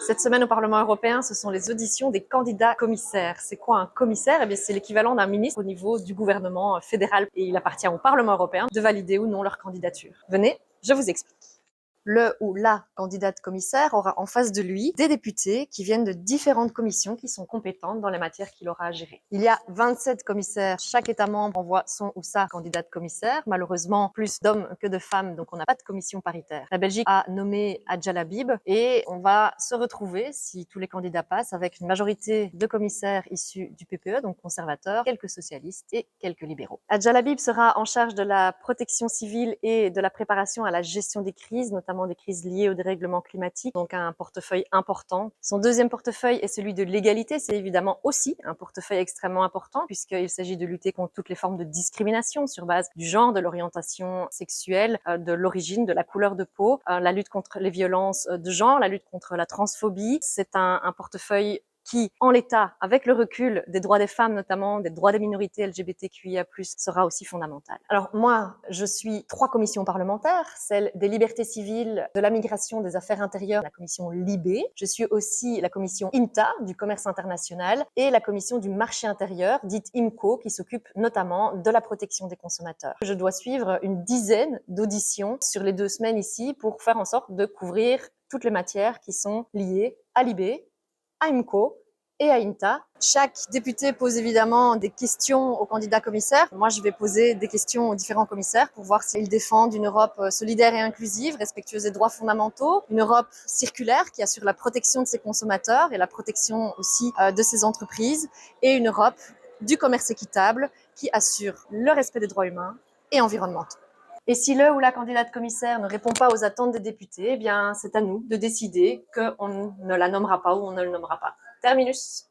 Cette semaine au Parlement européen, ce sont les auditions des candidats commissaires. C'est quoi un commissaire? Eh bien, c'est l'équivalent d'un ministre au niveau du gouvernement fédéral et il appartient au Parlement européen de valider ou non leur candidature. Venez, je vous explique. Le ou la candidate commissaire aura en face de lui des députés qui viennent de différentes commissions qui sont compétentes dans les matières qu'il aura à gérer. Il y a 27 commissaires. Chaque État membre envoie son ou sa candidate commissaire. Malheureusement, plus d'hommes que de femmes, donc on n'a pas de commission paritaire. La Belgique a nommé Adja Habib et on va se retrouver, si tous les candidats passent, avec une majorité de commissaires issus du PPE, donc conservateurs, quelques socialistes et quelques libéraux. Adja Habib sera en charge de la protection civile et de la préparation à la gestion des crises, notamment des crises liées au dérèglement climatique, donc un portefeuille important. Son deuxième portefeuille est celui de l'égalité. C'est évidemment aussi un portefeuille extrêmement important puisqu'il s'agit de lutter contre toutes les formes de discrimination sur base du genre, de l'orientation sexuelle, de l'origine, de la couleur de peau, la lutte contre les violences de genre, la lutte contre la transphobie. C'est un portefeuille qui, en l'état, avec le recul des droits des femmes, notamment des droits des minorités LGBTQIA+, sera aussi fondamental. Alors moi, je suis 3 commissions parlementaires, celle des libertés civiles, de la migration, des affaires intérieures, la commission Libé. Je suis aussi la commission INTA, du commerce international, et la commission du marché intérieur, dite IMCO, qui s'occupe notamment de la protection des consommateurs. Je dois suivre une dizaine d'auditions sur les 2 semaines ici pour faire en sorte de couvrir toutes les matières qui sont liées à Libé, à IMCO et à INTA. Chaque député pose évidemment des questions aux candidats commissaires. Moi, je vais poser des questions aux différents commissaires pour voir s'ils défendent une Europe solidaire et inclusive, respectueuse des droits fondamentaux, une Europe circulaire qui assure la protection de ses consommateurs et la protection aussi de ses entreprises, et une Europe du commerce équitable qui assure le respect des droits humains et environnementaux. Et si le ou la candidate commissaire ne répond pas aux attentes des députés, eh bien, c'est à nous de décider qu'on ne la nommera pas ou on ne le nommera pas. Terminus.